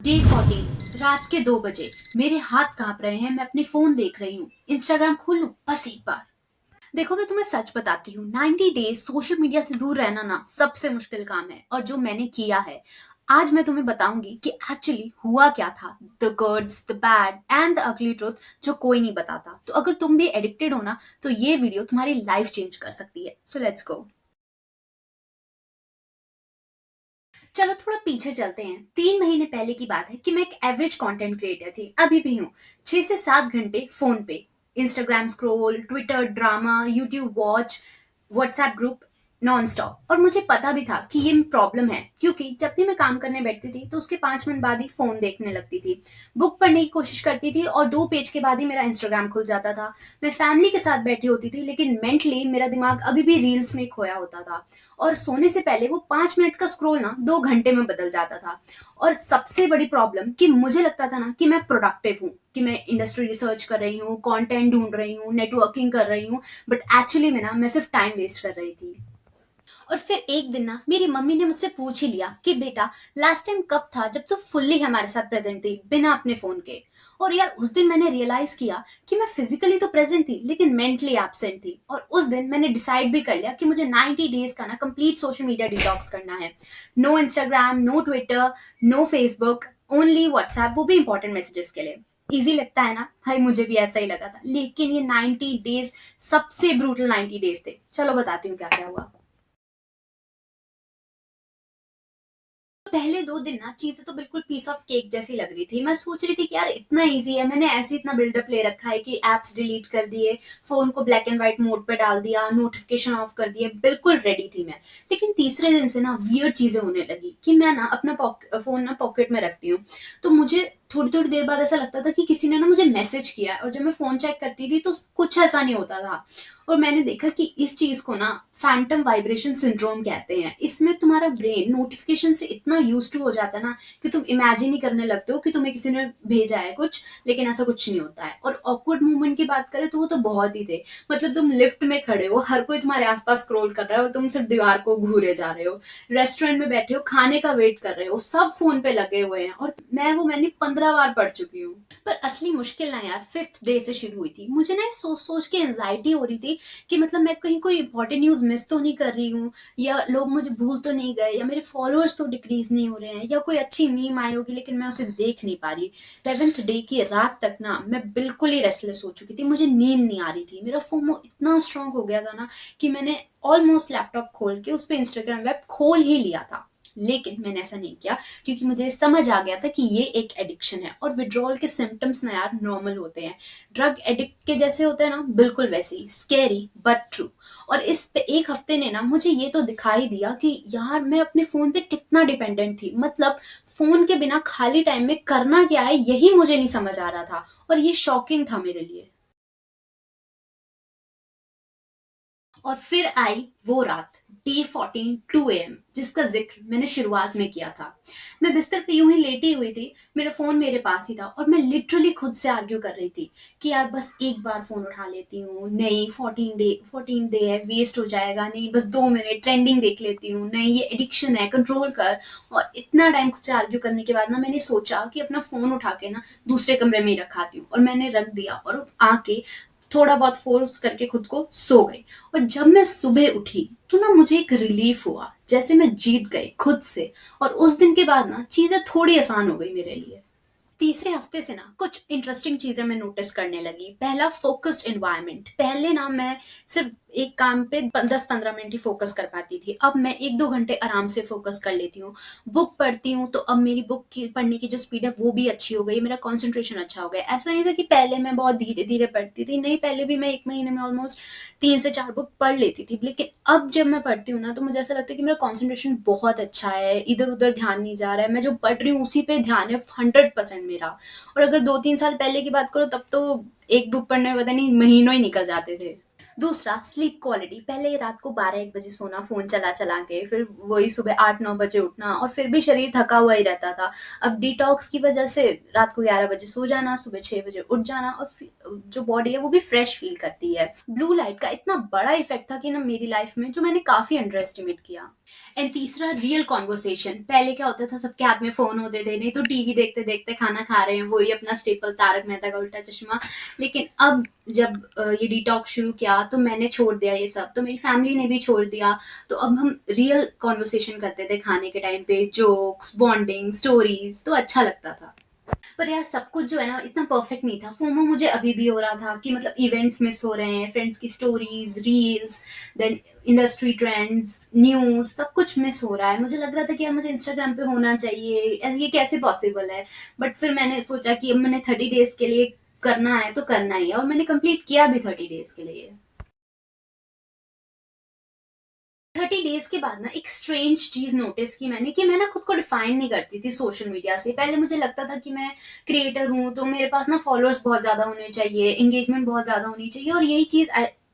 Day 14 रात के 2 बजे। मेरे हाथ कांप रहे हैं, मैं अपने फोन देख रही हूँ। इंस्टाग्राम खोल लूं बस एक बार। देखो, मैं तुम्हें सच बताती हूँ, 90 डेज सोशल मीडिया से दूर रहना ना सबसे मुश्किल काम है, और जो मैंने किया है आज मैं तुम्हें बताऊंगी कि एक्चुअली हुआ क्या था। The goods, the bad and the ugly truth जो कोई नहीं बताता। तो अगर तुम भी एडिक्टेड हो ना, तो ये वीडियो तुम्हारी लाइफ चेंज कर सकती है। So let's go. चलो थोड़ा पीछे चलते हैं। 3 महीने पहले की बात है कि मैं एक एवरेज कंटेंट क्रिएटर थी, अभी भी हूँ। 6 से 7 घंटे फोन पे, Instagram scroll, Twitter drama, YouTube watch, WhatsApp group, non stop. और मुझे पता भी था कि ये प्रॉब्लम है, क्योंकि जब भी मैं काम करने बैठती थी तो उसके 5 मिनट बाद ही फोन देखने लगती थी। बुक पढ़ने की कोशिश करती थी और 2 पेज के बाद ही मेरा इंस्टाग्राम खुल जाता था। मैं फैमिली के साथ बैठी होती थी, लेकिन मेंटली मेरा दिमाग अभी भी रील्स में खोया होता था। और सोने से पहले वो 5 मिनट का स्क्रॉल ना 2 घंटे में बदल जाता था। और सबसे बड़ी प्रॉब्लम कि मुझे लगता था ना कि मैं प्रोडक्टिव हूँ, कि मैं इंडस्ट्री रिसर्च कर रही हूँ, कंटेंट ढूंढ रही हूँ, नेटवर्किंग कर रही हूँ। बट एक्चुअली मैं सिर्फ टाइम वेस्ट कर रही थी। और फिर एक दिन ना मेरी मम्मी ने मुझसे पूछ ही लिया कि बेटा, लास्ट टाइम कब था जब तू फुल्ली हमारे साथ प्रेजेंट थी बिना अपने फोन के। और यार, उस दिन मैंने रियलाइज किया कि मैं फिजिकली तो प्रेजेंट थी लेकिन मेंटली एब्सेंट थी। और उस दिन मैंने डिसाइड भी कर लिया कि मुझे 90 डेज का ना कंप्लीट सोशल मीडिया डिटॉक्स करना है। No Instagram, no Twitter, no Facebook, only WhatsApp, वो भी इंपॉर्टेंट मैसेजेस के लिए। इजी लगता है ना भाई, मुझे भी ऐसा ही लगा था। लेकिन ये 90 डेज सबसे ब्रूटल 90 डेज थे। चलो बताती हूँ क्या क्या हुआ। पहले 2 दिन ना चीजें तो बिल्कुल पीस ऑफ केक जैसी लग रही थी। मैं सोच रही थी कि यार इतना इजी है, मैंने ऐसे इतना बिल्डअप ले रखा है कि एप्स डिलीट कर दिए, फोन को ब्लैक एंड व्हाइट मोड पे डाल दिया, नोटिफिकेशन ऑफ कर दिए, बिल्कुल रेडी थी मैं। लेकिन तीसरे दिन से ना वियर्ड चीजें होने लगी कि मैं ना अपना फोन ना पॉकेट में रखती हूँ, तो मुझे थोड़ी थोड़ी देर बाद ऐसा लगता था कि किसी ने ना मुझे मैसेज किया है। और जब मैं फोन चेक करती थी तो कुछ ऐसा नहीं होता था। और मैंने देखा कि इस चीज को ना फैंटम वाइब्रेशन सिंड्रोम कहते हैं। इसमें तुम्हारा ब्रेन नोटिफिकेशन से इतना यूज टू हो जाता है ना कि तुम इमेजिन ही करने लगते हो कि तुम्हें किसी ने भेजा है कुछ, लेकिन ऐसा कुछ नहीं होता है। और ऑकवर्ड मूवमेंट की बात करें तो वो तो बहुत ही थे। मतलब तुम लिफ्ट में खड़े हो, हर कोई तुम्हारे आसपास स्क्रॉल कर रहा है और तुम सिर्फ दीवार को घूरे जा रहे हो। रेस्टोरेंट में बैठे हो, खाने का वेट कर रहे हो, सब फोन पे लगे हुए हैं। और मैंने 15 बार पढ़ चुकी हूँ। पर असली मुश्किल ना यार 5th डे से शुरू हुई थी। मुझे ना सोच सोच के एंजाइटी हो रही थी कि मतलब मैं कहीं कोई इंपॉर्टेंट न्यूज मिस तो नहीं कर रही हूँ, या लोग मुझे भूल तो नहीं गए, या मेरे फॉलोअर्स तो डिक्रीज नहीं हो रहे हैं, या कोई अच्छी मीम आई होगी लेकिन मैं उसे देख नहीं पा रही। 7th डे की रात तक ना मैं बिल्कुल ही रेस्टलेस हो चुकी थी, मुझे नींद नहीं आ रही थी। मेरा फोमो इतना स्ट्रांग हो गया था ना कि मैंने ऑलमोस्ट लैपटॉप खोल के उस पर इंस्टाग्राम वेब खोल ही लिया था। लेकिन मैंने ऐसा नहीं किया, क्योंकि मुझे समझ आ गया था कि ये एक एडिक्शन है और विड्रॉल के सिम्टम्स ना यार नॉर्मल होते हैं। ड्रग एडिक्ट के जैसे होते हैं ना, बिल्कुल वैसे ही स्कैरी बट ट्रू। और इस पे एक हफ्ते ने ना मुझे ये तो दिखाई दिया कि यार मैं अपने फोन पे कितना डिपेंडेंट थी। मतलब फोन के बिना खाली टाइम में करना क्या है यही मुझे नहीं समझ आ रहा था, और ये शॉकिंग था मेरे लिए। और फिर आई वो रात, डे 14 2 AM, जिसका जिक्र मैंने शुरुआत में किया था। मैं बिस्तर पे यूं ही लेटी हुई थी, मेरा फोन मेरे पास ही था, और मैं लिटरली खुद से आर्ग्यू कर रही थी कि यार बस एक बार फोन उठा लेती हूँ, नहीं 14 डे है, वेस्ट हो जाएगा, नहीं बस 2 मिनट ट्रेंडिंग देख लेती हूँ, नहीं ये एडिक्शन है, कंट्रोल कर। और इतना टाइम खुद से आर्ग्यू करने के बाद ना मैंने सोचा कि अपना फोन उठा के ना दूसरे कमरे में ही रखाती हूँ, और मैंने रख दिया और आके थोड़ा बहुत फोर्स करके खुद को सो गई। और जब मैं सुबह उठी तो ना मुझे एक रिलीफ हुआ, जैसे मैं जीत गई खुद से। और उस दिन के बाद ना चीजें थोड़ी आसान हो गई मेरे लिए। तीसरे हफ्ते से ना कुछ इंटरेस्टिंग चीजें मैं नोटिस करने लगी। पहला, फोकस्ड एनवायरनमेंट। पहले ना मैं सिर्फ एक काम पे 10-15 मिनट ही फोकस कर पाती थी, अब मैं 1-2 घंटे आराम से फोकस कर लेती हूँ। बुक पढ़ती हूँ तो अब मेरी बुक की पढ़ने की जो स्पीड है वो भी अच्छी हो गई, मेरा कंसंट्रेशन अच्छा हो गया। ऐसा नहीं था कि पहले मैं बहुत धीरे धीरे पढ़ती थी, नहीं, पहले भी मैं एक महीने में ऑलमोस्ट 3 से 4 बुक पढ़ लेती थी। लेकिन अब जब मैं पढ़ती हूँ ना तो मुझे ऐसा लगता है कि मेरा कंसंट्रेशन बहुत अच्छा है, इधर उधर ध्यान नहीं जा रहा है, मैं जो पढ़ रही हूँ उसी पे ध्यान है 100% मेरा। और अगर 2-3 साल पहले की बात करो तब तो एक बुक पढ़ने में पता नहीं महीनों ही निकल जाते थे। दूसरा, स्लीप क्वालिटी। पहले रात को 12-1 बजे सोना फोन चला चला के, फिर वही सुबह 8-9 बजे उठना, और फिर भी शरीर थका हुआ ही रहता था। अब डिटॉक्स की वजह से रात को 11 बजे सो जाना, सुबह 6 बजे उठ जाना, और जो बॉडी है वो भी फ्रेश फील करती है। ब्लू लाइट का इतना बड़ा इफेक्ट था कि ना मेरी लाइफ में, जो मैंने काफी अंडर एस्टिमेट किया। एंड तीसरा, रियल कॉन्वर्सेशन। पहले क्या होता था, सबके हाथ में फोन होते थे, नहीं तो टीवी देखते देखते खाना खा रहे हैं, वही अपना स्टेपल तारक मेहता का उल्टा चश्मा। लेकिन अब जब ये डिटॉक्स शुरू किया तो मैंने छोड़ दिया ये सब, तो मेरी फैमिली ने भी छोड़ दिया। तो अब हम रियल कॉन्वर्सेशन करते थे खाने के टाइम पे, जोक्स, बॉन्डिंग, स्टोरीज, तो अच्छा लगता था। पर यार सब कुछ जो है ना इतना परफेक्ट नहीं था। फोमो मुझे अभी भी हो रहा था कि मतलब इवेंट्स मिस हो रहे हैं, फ्रेंड्स की stories, reels, then industry trends, news, सब कुछ मिस हो रहा है। मुझे लग रहा था कि यार मुझे इंस्टाग्राम पे होना चाहिए, ये कैसे पॉसिबल है। बट फिर मैंने सोचा कि अब मैंने 30 डेज के लिए करना है तो करना ही है, और मैंने कंप्लीट किया भी 30 डेज के लिए। 30 डेज के बाद ना एक स्ट्रेंज चीज नोटिस की मैंने, कि मैं ना खुद को डिफाइन नहीं करती थी सोशल मीडिया से। पहले मुझे लगता था कि मैं क्रिएटर हूँ तो मेरे पास ना फॉलोअर्स बहुत ज्यादा होने चाहिए, एंगेजमेंट बहुत ज्यादा होनी चाहिए, और यही चीज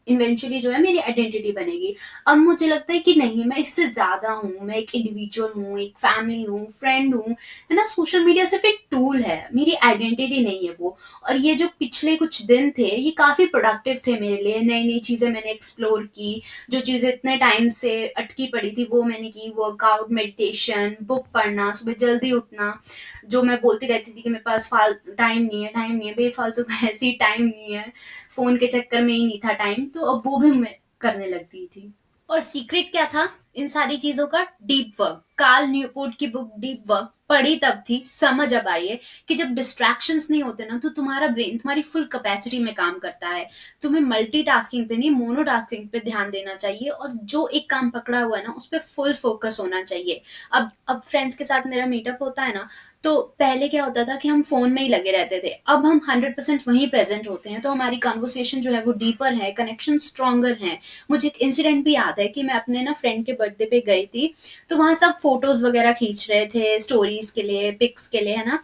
इवेंचुअली जो है मेरी आइडेंटिटी बनेगी। अब मुझे लगता है कि नहीं, मैं इससे ज्यादा हूँ, मैं एक इंडिविजुअल हूँ, एक फैमिली हूँ, फ्रेंड हूँ, है ना। सोशल मीडिया सिर्फ एक टूल है, मेरी आइडेंटिटी नहीं है वो। और ये जो पिछले कुछ दिन थे ये काफी प्रोडक्टिव थे मेरे लिए। नई नई चीजें मैंने एक्सप्लोर की, जो चीजें इतने टाइम से अटकी पड़ी थी वो मैंने की। वर्कआउट, मेडिटेशन, बुक पढ़ना, सुबह जल्दी उठना। जो मैं बोलती रहती थी कि मेरे पास फाल टाइम नहीं है, टाइम नहीं है, बेफालतू का ऐसी टाइम नहीं है, फोन के चक्कर में ही नहीं था टाइम, तो अब वो भी मैं करने लगती थी। और सीक्रेट क्या था इन सारी चीजों का? Deep work. कार्ल न्यूपोर्ट की बुक डीप वर्क पढ़ी तब थी, समझ अब आई है कि जब डिस्ट्रैक्शंस नहीं होते ना तो तुम्हारा ब्रेन तुम्हारी फुल कैपेसिटी में काम करता है। तुम्हें मल्टीटास्किंग पे नहीं, मोनोटास्किंग पे ध्यान देना चाहिए, और जो एक काम पकड़ा हुआ है ना उस पर फुल फोकस होना चाहिए। अब फ्रेंड्स के साथ मेरा मीटअप होता है ना, तो पहले क्या होता था कि हम फोन में ही लगे रहते थे, अब हम 100% वहीं प्रेजेंट होते हैं, तो हमारी कॉन्वर्सेशन जो है वो डीपर है, कनेक्शन स्ट्रॉन्गर है। मुझे एक इंसिडेंट भी याद है कि मैं अपने ना फ्रेंड के बर्थडे पे गई थी, तो वहां सब फोटोज वगैरह खींच रहे थे स्टोरीज के लिए, पिक्स के लिए, है ना।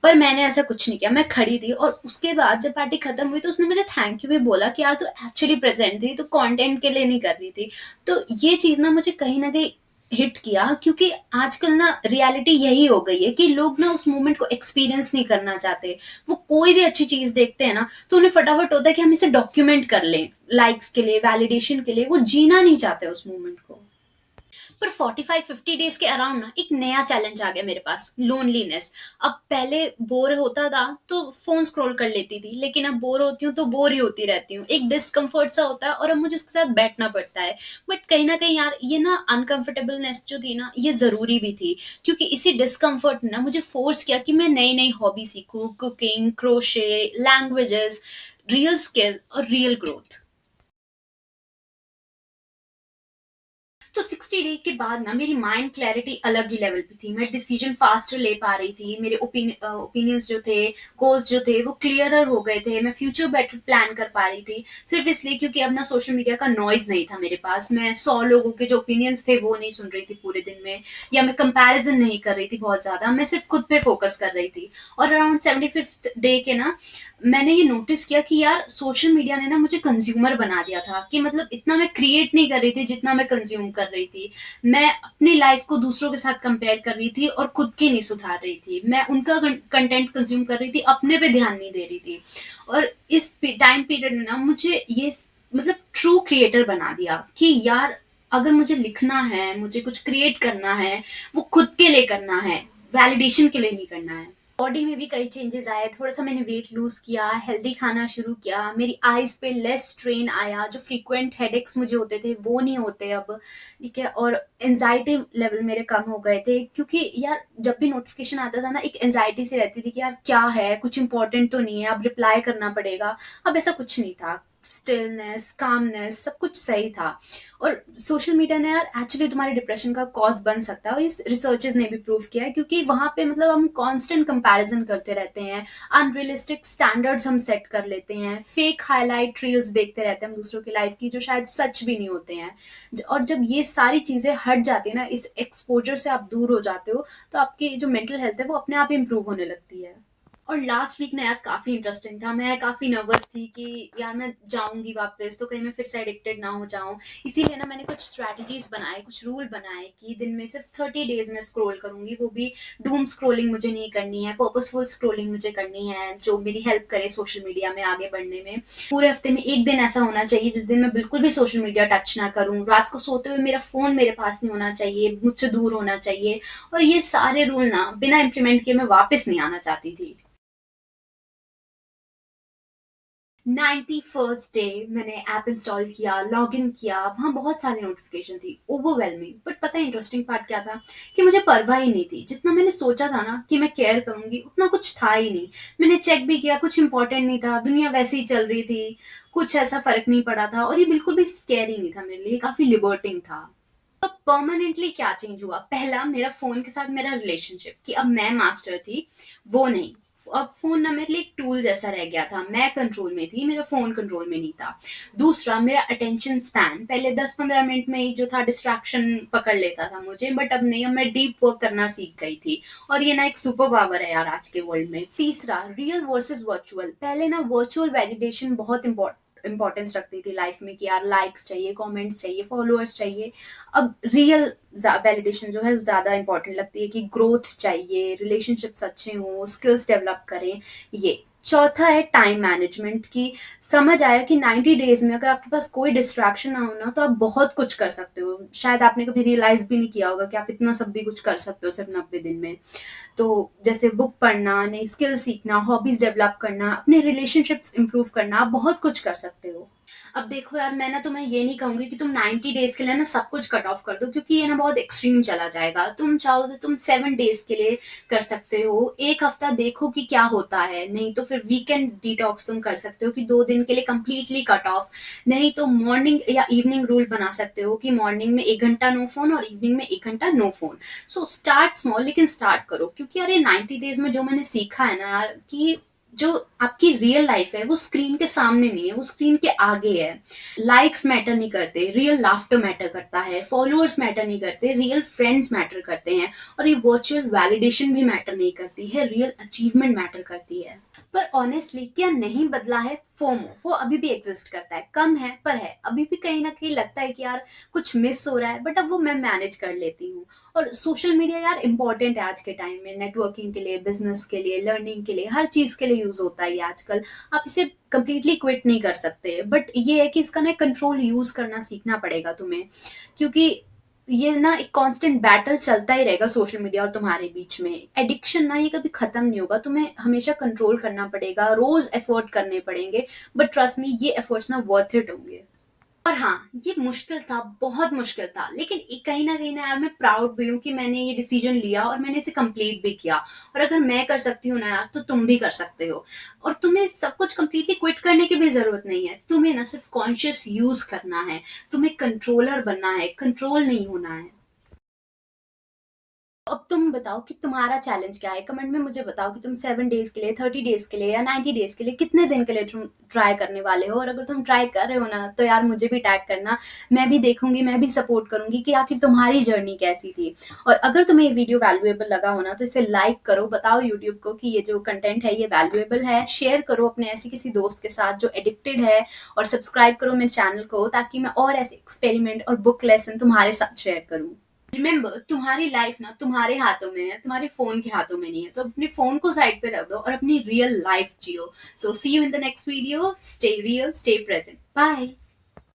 पर मैंने ऐसा कुछ नहीं किया, मैं खड़ी थी, और उसके बाद जब पार्टी खत्म हुई तो उसने मुझे थैंक यू भी बोला कि यार तू एक्चुअली प्रेजेंट थी, तो कंटेंट के लिए नहीं कर रही थी। तो ये चीज ना मुझे कहीं ना कहीं हिट किया, क्योंकि आजकल ना रियलिटी यही हो गई है कि लोग ना उस मोमेंट को एक्सपीरियंस नहीं करना चाहते। वो कोई भी अच्छी चीज देखते हैं ना तो उन्हें फटाफट होता है कि हम इसे डॉक्यूमेंट कर लें, लाइक्स के लिए, वैलिडेशन के लिए। वो जीना नहीं चाहते उस मोमेंट को। पर 45-50 डेज के अराउंड ना एक नया चैलेंज आ गया मेरे पास, लोनलीनेस। अब पहले बोर होता था तो फोन स्क्रॉल कर लेती थी, लेकिन अब बोर होती हूँ तो बोर ही होती रहती हूँ, एक डिस्कम्फर्ट सा होता है, और अब मुझे उसके साथ बैठना पड़ता है। बट कहीं ना कहीं यार ये ना अनकंफर्टेबलनेस जो थी ना ये जरूरी भी थी, क्योंकि इसी डिस्कम्फर्ट ने ना मुझे फोर्स किया कि मैं नई नई हॉबी सीखूं, cooking, crochet, languages, real skill और रियल ग्रोथ। तो 60 डे के बाद ना मेरी माइंड क्लैरिटी अलग ही लेवल पे थी, मैं डिसीजन फास्टर ले पा रही थी, मेरे ओपिनियंस जो थे, गोल्स जो थे वो क्लियरर हो गए थे, मैं फ्यूचर बेटर प्लान कर पा रही थी। सिर्फ इसलिए क्योंकि अब ना सोशल मीडिया का नॉइज नहीं था मेरे पास, मैं 100 लोगों के जो ओपिनियंस थे वो नहीं सुन रही थी पूरे दिन में, या मैं कंपैरिजन नहीं कर रही थी बहुत ज्यादा, मैं सिर्फ खुद पे फोकस कर रही थी। और अराउंड 75th डे के ना मैंने ये नोटिस किया कि यार सोशल मीडिया ने ना मुझे कंज्यूमर बना दिया था, कि मतलब इतना मैं क्रिएट नहीं कर रही थी जितना मैं कंज्यूम कर रही थी। मैं अपनी लाइफ को दूसरों के साथ कंपेयर कर रही थी और खुद की नहीं सुधार रही थी। मैं उनका कंटेंट कंज्यूम कर रही थी, अपने पे ध्यान नहीं दे रही थी। और इस टाइम पीरियड में ना मुझे ये मतलब ट्रू क्रिएटर बना दिया कि यार अगर मुझे लिखना है, मुझे कुछ क्रिएट करना है, वो खुद के लिए करना है, वैलिडेशन के लिए नहीं करना है। बॉडी में भी कई चेंजेस आए, थोड़ा सा मैंने वेट लूज किया, हेल्दी खाना शुरू किया, मेरी आईज पे लेस स्ट्रेन आया, जो फ्रीक्वेंट हेडेक्स मुझे होते थे वो नहीं होते अब, ठीक है। और एनजाइटी लेवल मेरे कम हो गए थे, क्योंकि यार जब भी नोटिफिकेशन आता था ना एक एनजाइटी से रहती थी कि यार क्या है, कुछ इंपॉर्टेंट तो नहीं है, अब रिप्लाई करना पड़ेगा। अब ऐसा कुछ नहीं था, स्टिलनेस, कामनेस, सब कुछ सही था। और सोशल मीडिया ने यार एक्चुअली तुम्हारे डिप्रेशन का कॉज बन सकता है, और इस रिसर्चेस ने भी प्रूव किया है, क्योंकि वहां पे मतलब हम कांस्टेंट कंपैरिजन करते रहते हैं, अनरियलिस्टिक स्टैंडर्ड्स हम सेट कर लेते हैं, फेक हाईलाइट रील्स देखते रहते हैं हम दूसरों की लाइफ की, जो शायद सच भी नहीं होते हैं। और जब ये सारी चीजें हट जाती है ना, इस एक्सपोजर से आप दूर हो जाते हो, तो आपकी जो मेंटल हेल्थ है वो अपने आप इंप्रूव होने लगती है। और लास्ट वीक ना यार काफ़ी इंटरेस्टिंग था। मैं काफ़ी नर्वस थी कि यार मैं जाऊँगी वापस तो कहीं मैं फिर से एडिक्टेड ना हो जाऊँ। इसीलिए ना मैंने कुछ स्ट्रैटेजीज़ बनाए, कुछ रूल बनाए कि दिन में सिर्फ़ 30 डेज़ में स्क्रॉल करूँगी, वो भी डूम स्क्रॉलिंग मुझे नहीं करनी है, पर्पसफुल स्क्रॉलिंग मुझे करनी है, जो मेरी हेल्प करे सोशल मीडिया में आगे बढ़ने में। पूरे हफ्ते में 1 दिन ऐसा होना चाहिए जिस दिन मैं बिल्कुल भी सोशल मीडिया टच ना करूँ। रात को सोते हुए मेरा फ़ोन मेरे पास नहीं होना चाहिए, मुझसे दूर होना चाहिए। और ये सारे रूल ना बिना इम्प्लीमेंट किए मैं वापस नहीं आना चाहती थी। 91st डे मैंने ऐप इंस्टॉल किया, लॉगिन किया, वहाँ बहुत सारी नोटिफ़िकेशन थी, ओवरवेलमिंग। बट पता है इंटरेस्टिंग पार्ट क्या था? कि मुझे परवाह ही नहीं थी। जितना मैंने सोचा था ना कि मैं केयर करूँगी, उतना कुछ था ही नहीं। मैंने चेक भी किया, कुछ इम्पोर्टेंट नहीं था, दुनिया वैसे ही चल रही थी, कुछ ऐसा फ़र्क नहीं पड़ा था और ये बिल्कुल भी स्कैरी नहीं था मेरे लिए, काफ़ी लिबर्टिंग था। तो परमानेंटली क्या चेंज हुआ? पहला मेरा फ़ोन के साथ मेरा रिलेशनशिप कि अब मैं मास्टर थी, वो नहीं। अब फ़ोन ना मेरे लिए एक टूल जैसा रह गया था। मैं कंट्रोल में थी, मेरा फ़ोन कंट्रोल में नहीं था। दूसरा मेरा अटेंशन स्पैन पहले 10-15 मिनट में ही जो था डिस्ट्रैक्शन पकड़ लेता था मुझे, बट अब नहीं, अब मैं डीप वर्क करना सीख गई थी और ये ना एक सुपर पावर है यार आज के वर्ल्ड में। तीसरा रियल वर्सेस वर्चुअल। पहले ना वर्चुअल वैलिडेशन बहुत इम्पोर्टेंस रखती थी लाइफ में कि यार लाइक्स चाहिए, कमेंट्स चाहिए, फॉलोअर्स चाहिए। अब रियल वैलिडेशन जो है ज़्यादा इंपॉर्टेंट लगती है कि ग्रोथ चाहिए, रिलेशनशिप्स अच्छे हों, स्किल्स डेवलप करें। ये चौथा है टाइम मैनेजमेंट की समझ आया कि 90 डेज में अगर आपके पास कोई डिस्ट्रैक्शन ना हो ना तो आप बहुत कुछ कर सकते हो। शायद आपने कभी रियलाइज भी नहीं किया होगा कि आप इतना सब भी कुछ कर सकते हो सिर्फ 90 दिन में। तो जैसे बुक पढ़ना, नई स्किल सीखना, हॉबीज डेवलप करना, अपने रिलेशनशिप्स इंप्रूव करना, आप बहुत कुछ कर सकते हो। अब देखो यार, मैं ना तुम्हें ये नहीं कहूंगी कि तुम 90 डेज के लिए ना सब कुछ कट ऑफ कर दो, क्योंकि ये ना बहुत एक्सट्रीम चला जाएगा। तुम चाहो तो तुम 7 डेज के लिए कर सकते हो, एक हफ्ता देखो कि क्या होता है। नहीं तो फिर वीकेंड डिटॉक्स तुम कर सकते हो कि 2 दिन के लिए कंप्लीटली कट ऑफ। नहीं तो मॉर्निंग या इवनिंग रूल बना सकते हो कि मॉर्निंग में 1 घंटा नो फोन और इवनिंग में 1 घंटा no phone. So start small लेकिन स्टार्ट करो, क्योंकि यार ये 90 डेज में जो मैंने सीखा है ना यार, कि जो आपकी रियल लाइफ है वो स्क्रीन के सामने नहीं है, वो स्क्रीन के आगे है। लाइक्स मैटर नहीं करते, रियल लाफ्टर मैटर करता है। फॉलोअर्स मैटर नहीं करते, रियल फ्रेंड्स मैटर करते हैं। और ये वर्चुअल वैलिडेशन भी मैटर नहीं करती है, रियल अचीवमेंट मैटर करती है। पर ऑनेस्टली क्या नहीं बदला है? फोमो वो अभी भी एग्जिस्ट करता है, कम है पर है। अभी भी कहीं ना कहीं लगता है कि यार कुछ मिस हो रहा है, बट अब वो मैं मैनेज कर लेती हूँ। और सोशल मीडिया यार इंपॉर्टेंट है आज के टाइम में, नेटवर्किंग के लिए, बिजनेस के लिए, लर्निंग के लिए, हर चीज के लिए यूज होता है ये आजकल। आप इसे कंप्लीटली क्विट नहीं कर सकते, बट ये है कि इसका ना कंट्रोल यूज करना सीखना पड़ेगा तुम्हें। क्योंकि ये ना एक कांस्टेंट बैटल चलता ही रहेगा सोशल मीडिया और तुम्हारे बीच में। एडिक्शन ना ये कभी खत्म नहीं होगा, तुम्हें हमेशा कंट्रोल करना पड़ेगा, रोज एफर्ट करने पड़ेंगे। बट ट्रस्ट मी, ये एफर्ट्स ना वर्थ इट होंगे। और हाँ, ये मुश्किल था, बहुत मुश्किल था, लेकिन कहीं ना यार मैं प्राउड भी हूँ कि मैंने ये डिसीजन लिया और मैंने इसे कंप्लीट भी किया। और अगर मैं कर सकती हूँ ना यार, तो तुम भी कर सकते हो। और तुम्हें सब कुछ कंप्लीटली क्विट करने की भी जरूरत नहीं है, तुम्हें ना सिर्फ कॉन्शियस यूज करना है। तुम्हें कंट्रोलर बनना है, कंट्रोल नहीं होना है। अब तुम बताओ कि तुम्हारा चैलेंज क्या है? कमेंट में मुझे बताओ कि तुम 7 डेज के लिए, 30 डेज के लिए या 90 डेज के लिए कितने दिन के लिए तुम ट्राई करने वाले हो। और अगर तुम ट्राई कर रहे हो ना तो यार मुझे भी टैग करना, मैं भी देखूंगी, मैं भी सपोर्ट करूंगी कि आखिर तुम्हारी जर्नी कैसी थी। और अगर तुम्हें ये वीडियो वैल्यूएबल लगा हो ना तो इसे लाइक करो, बताओ यूट्यूब को कि ये जो कंटेंट है ये वैल्यूएबल है। शेयर करो अपने ऐसे किसी दोस्त के साथ जो एडिक्टेड है, और सब्सक्राइब करो मेरे चैनल को, ताकि मैं और ऐसे एक्सपेरिमेंट और बुक लेसन तुम्हारे साथ शेयर करूँ। रिमेम्बर, तुम्हारी लाइफ ना तुम्हारे हाथों में है, तुम्हारे फोन के हाथों में नहीं है। तो अपने फोन को साइड पे रख दो और अपनी रियल लाइफ जियो। So see you in the next video. Stay real, stay present, bye.